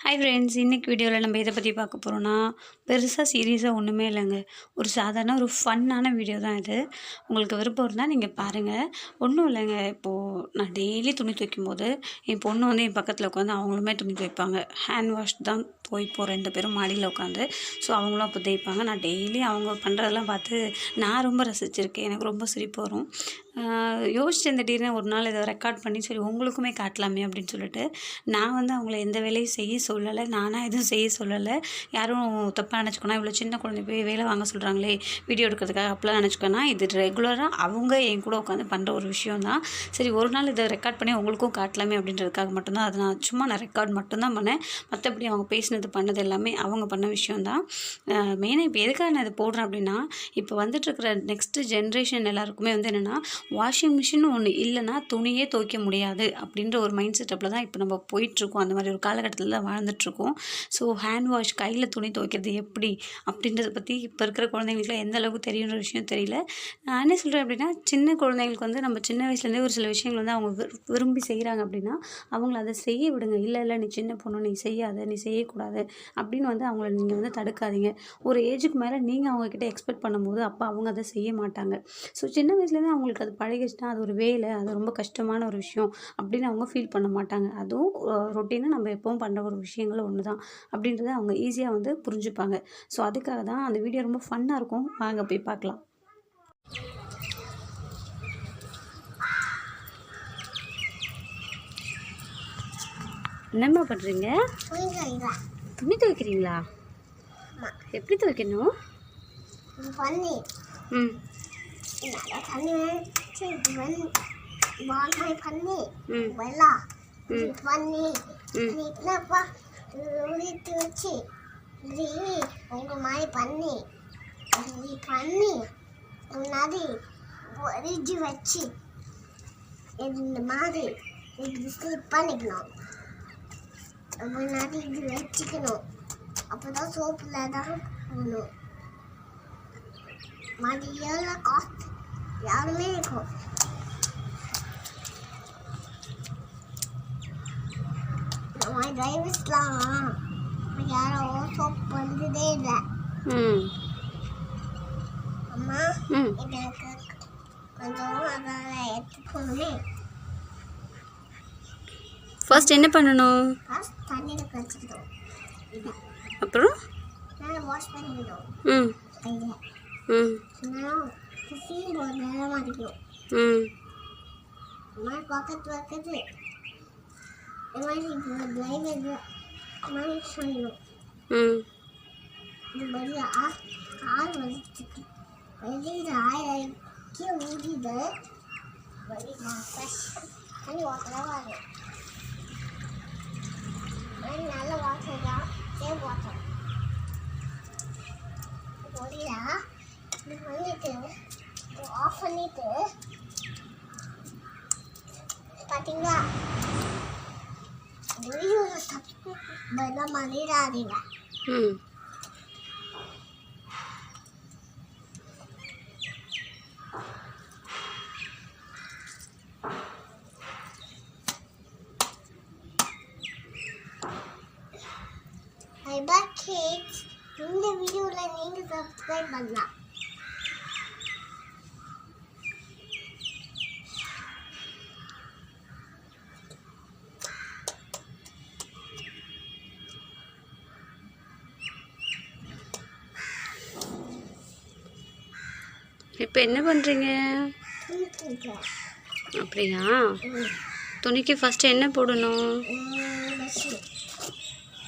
Hi friends, இன்றைக்கி வீடியோவில் நம்ம எதை பற்றி பார்க்க போகிறோன்னா, பெருசாக சீரியஸாக ஒன்றுமே இல்லைங்க. ஒரு சாதாரண ஒரு ஃபன்னான வீடியோ தான் இது. உங்களுக்கு விருப்பம் இருந்தால் நீங்கள் பாருங்கள். ஒன்றும் இல்லைங்க, இப்போது நான் டெய்லி துணி துவைக்கும்போது என் பொண்ணு வந்து என் பக்கத்தில் உட்காந்து அவங்களுமே துணி துவைப்பாங்க. ஹேண்ட் வாஷ் தான் துவைப்போம் 2 பேரும் மாடியில் உட்காந்து. ஸோ அவங்களும் அப்போ தேய்ப்பாங்க. நான் டெய்லி அவங்க பண்ணுறதெல்லாம் பார்த்து நான் ரொம்ப ரசிச்சிருக்கேன். எனக்கு ரொம்ப சிரிப்பு வரும். யோசிச்சேன் திடீர்னு ஒரு நாள் இதை ரெக்கார்ட் பண்ணி சரி உங்களுக்குமே காட்டலாமே அப்படின்னு சொல்லிட்டு, நான் வந்து அவங்கள எந்த வேலையும் செய்ய சொல்லலை, நானாக எதுவும் செய்ய சொல்லலை. யாரும் தப்பாக நினச்சிக்கோனா, இவ்வளோ சின்ன குழந்தை போய் வேலை வாங்க சொல்கிறாங்களே வீடியோ எடுக்கிறதுக்காக அப்படிலாம் நினச்சிக்கோனா, இது ரெகுலராக அவங்க என் கூட உட்காந்து பண்ணுற ஒரு விஷயம் தான். சரி ஒரு நாள் இதை ரெக்கார்ட் பண்ணி உங்களுக்கும் காட்டலாமே அப்படின்றதுக்காக மட்டும்தான் அதை நான் ரெக்கார்ட் மட்டும்தான் பண்ணேன். மற்றபடி அவங்க பேசினது பண்ணது எல்லாமே அவங்க பண்ண விஷயந்தான். மெயினாக இப்போ எதுக்காக நான் இதை போடுறேன் அப்படின்னா, இப்போ வந்துட்டுருக்கிற நெக்ஸ்ட்டு ஜென்ரேஷன் எல்லாருக்குமே வந்து என்னென்னா, வாஷிங் மிஷின் ஒன்று இல்லைன்னா துணியே துவைக்க முடியாது அப்படின்ற ஒரு மைண்ட் செட்டப்பில் தான் இப்போ நம்ம போயிட்டுருக்கோம். அந்த மாதிரி ஒரு காலகட்டத்தில் தான் வாழ்ந்துட்டுருக்கோம். ஸோ ஹேண்ட் வாஷ் கையில் துணி துவைக்கிறது எப்படி அப்படின்றத பற்றி இப்போ இருக்கிற குழந்தைங்களுக்குலாம் எந்த அளவுக்கு தெரியுன்ற விஷயம் தெரியல. நான் என்ன சொல்கிறேன் அப்படின்னா, சின்ன குழந்தைங்களுக்கு வந்து நம்ம சின்ன வயசுலேருந்தே ஒரு சில விஷயங்கள் வந்து அவங்க விரும்பி செய்கிறாங்க அப்படின்னா, அவங்கள அதை செய்ய விடுங்க. இல்லை நீ சின்ன பொண்ணு, நீ செய்யாத, நீ செய்யக்கூடாது அப்படின்னு வந்து அவங்கள நீங்கள் வந்து தடுக்காதீங்க. ஒரு ஏஜுக்கு மேலே நீங்கள் அவங்கக்கிட்ட எக்ஸ்பெக்ட் பண்ணும்போது அப்போ அவங்க அதை செய்ய மாட்டாங்க. ஸோ சின்ன வயசுலேருந்தே அவங்களுக்கு அது பழகிடுச்சுன்னா அது ஒரு வேலை, அது ரொம்ப கஷ்டமான ஒரு விஷயம் அப்படின்னு அவங்க ஃபீல் பண்ண மாட்டாங்க. அதுவும் ரொட்டீனாக நம்ம எப்பவும் பண்ணுற ஒரு விஷயங்கள் ஒன்று தான் அப்படின்றத அவங்க ஈஸியாக வந்து புரிஞ்சுப்பாங்க. ஸோ அதுக்காக தான் அந்த வீடியோ ரொம்ப ஃபன்னாக இருக்கும். வாங்க போய் பார்க்கலாம். என்னம்மா பண்ணுறீங்க? துணி துவைக்கிறீங்களா? எப்படி துவைக்கணும்? பண்ணி வெள்ளா பண்ணி நீப்பா உரித்து வச்சு உங்க மாதிரி பண்ணி பண்ணி முன்னாடி ஒரிஞ்சு வச்சு இந்த மாதிரி இது ஸ்லிப் பண்ணிக்கணும். முன்னாடி இது வச்சுக்கணும். அப்போதான் சோப்பில் தான் போகணும். மதியம் காஸ்ட் யாருமே இருக்கும். நம்ம டிரைவர்ஸ்லாம் யாரும் சோப் வந்ததே இல்லை. அம்மா எனக்கு கொஞ்சம் அதை எடுத்துக்கோங்க. ஃபர்ஸ்ட் என்ன பண்ணணும்? ஃபர்ஸ்ட் தண்ணியில் கழிச்சிக்கிட்டோம். அப்புறம் நல்லா வாஷ் பண்ணிக்கிட்டோம். கையில் சீன் ஒரு நேரம் மாட்டிக்கணும். பக்கத்து இந்த மாதிரி டிரைவர் மாதிரி சொல்லணும். இந்த மாதிரி ஆள் வந்துட்டு வெளியில் ஆயிரக்கி ஊதிது தண்ணி வாட்டராக வரும். நல்ல வாட்டர் தான், சேவ் வாட்டர். வெளியில் பண்ணிட்டு ஆஃப் பண்ணிட்டு பார்த்தீங்களா, வீடியோவை சப்ஸ்கிரைப் பண்ண மறந்துடாதீங்க. கிட்ஸ், இந்த வீடியோவில் நீங்கள் சப்ஸ்கிரைப் பண்ணலாம். இப்போ என்ன பண்ணுறீங்க? அப்படியா? துணிக்கு ஃபஸ்ட்டு என்ன போடணும்?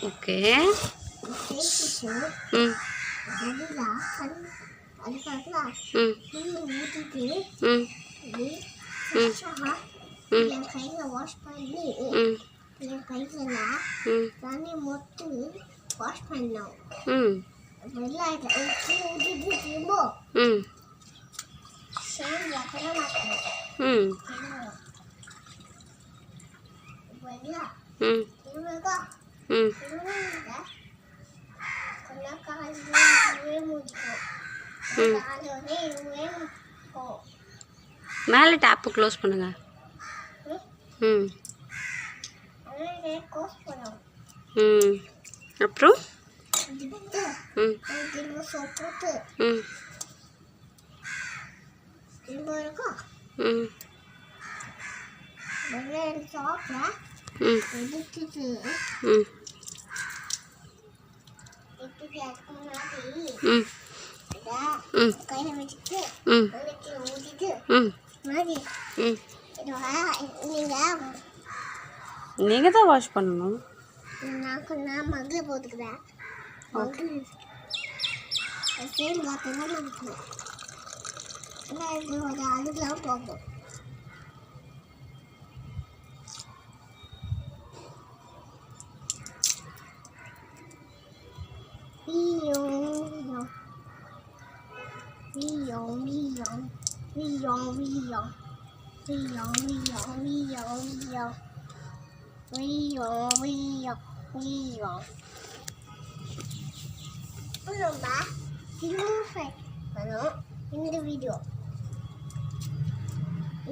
ஓகே. வாஷ் பண்ணி தண்ணி மொட்டு வாஷ் பண்ணோம். மேலே டேப்பு க்ளோஸ் பண்ணுங்க. ம் அப்புறம் எடுத்து ம் திரும்ப சோப் போட்டு ம் திரும்ப இருக்கும் ம் வெறும் சோப்பை ம் எடுத்துட்டு ம் அதுக்கு முன்னாடி ம் இதை ம் கையில் வச்சுட்டு ம் வெள்ளத்தில் ஊற்றிட்டு ம் மாதிரி ம் நீங்கள் நீங்கள் தான் வாஷ் பண்ணணும். நான் மகிழ போட்டுக்கிறேன் மகிழ் சேம் பார்த்தீங்கன்னா இருக்கும் ஏன்னா இது ஒரு அழுகலாம் போகும்.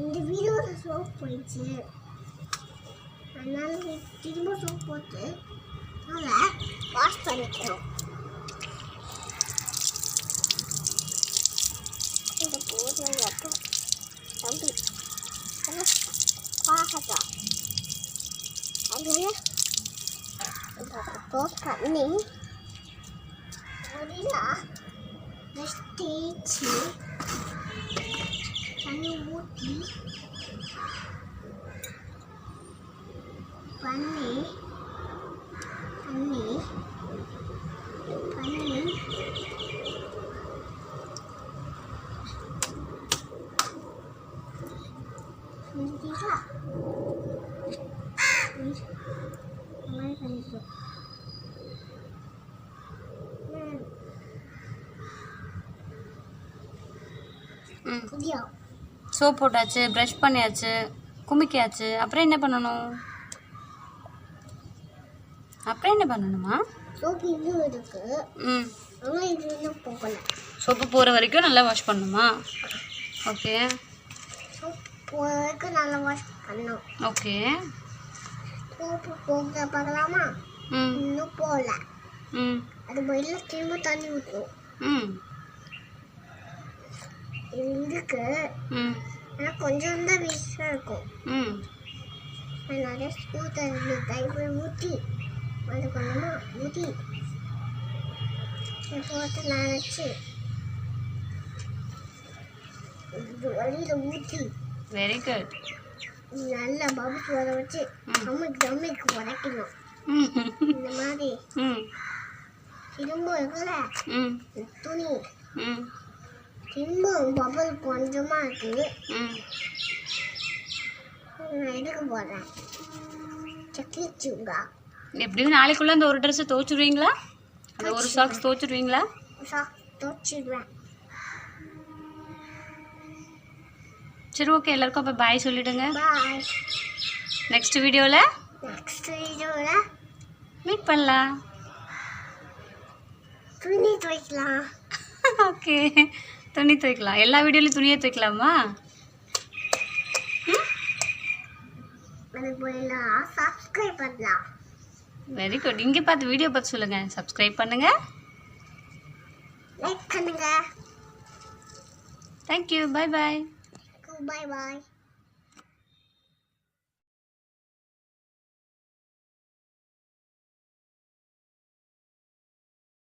இந்த வீடியோ சோப் போயிடுச்சு. அதனால திரும்ப சோப் போட்டு அதை வாஷ் பண்ணிக்கிறோம். இந்த போதும் அப்புறம் தம்பி பாகதா அதில் பண்ணி முடியல தேய்ச்சி தண்ணி ஊற்றி பண்ணி பண்ணி பண்ணி முடிஞ்சா பண்ணிக்கலாம். புதியா சோப் போட்டாச்சு, ப்ரஷ் பண்ணியாச்சு, குமிக்காச்சு. அப்புறம் என்ன பண்ணணும்? அப்புறம் என்ன பண்ணணுமா? சோப்பு இன்னும் இருக்கு. ம் ஆனால் இது இன்னும் போகல. சோப்பு போகிற வரைக்கும் நல்லா வாஷ் பண்ணணுமா? ஓகே சோப்பு போகிற வரைக்கும் நல்லா வாஷ் பண்ணணும். ஓகே சோப்பு போக பார்க்கலாமா? ம் இன்னும் போகல. ம் அது பதில் திரும்ப தண்ணி ஊற்றணும். ம் இது இருக்கு. ம் ஆனால் கொஞ்சம் தான் வேஸ்டாக இருக்கும். ம் நிறைய ஸ்பூன் தண்ணி தயிர் ஊற்றி அது கொஞ்சமாக ஊற்றி போட்டு நினச்சி இது வழியில் ஊற்றி வெரி குட். நல்லா பபுள்ஸ் வர வச்சு தம்மிக்கு உடைக்கணும். இந்த மாதிரி ம் திரும்ப இருக்குல்ல ம் துணி ம் திரும்ப பபுள் கொஞ்சமாக இருக்குது. ம் நான் எடுக்க போகிறேன். சக்கி சுங்கா எப்படியும் நாளைக்குள்ளே அந்த ஒரு ட்ரெஸ்ஸை துவைச்சிடுவீங்களா? அந்த ஒரு சாக்ஸ் துவைச்சிடுவீங்களா? துவச்சிடுவேன். சரி ஓகே, எல்லாருக்கும் அப்போ பாய் சொல்லிவிடுங்க. பாய். நெக்ஸ்ட் வீடியோவில் நெக்ஸ்ட் வீடியோவில் மீட் பண்ணலாம். துணி துவைக்கலாம். ஓகே, துணி துவைக்கலாம். எல்லா வீடியோலையும் துணியை துவைக்கலாமா? அது போயிடலாம். சப்ஸ்கிரைப் பண்ணலாம். Very good. இங்கே பார்த்து வீடியோ பார்த்து சொல்லுங்கள். சப்ஸ்கிரைப் பண்ணுங்கள், லைக் பண்ணுங்க. தேங்க்யூ, பாய் பாய். பாய் பாய்.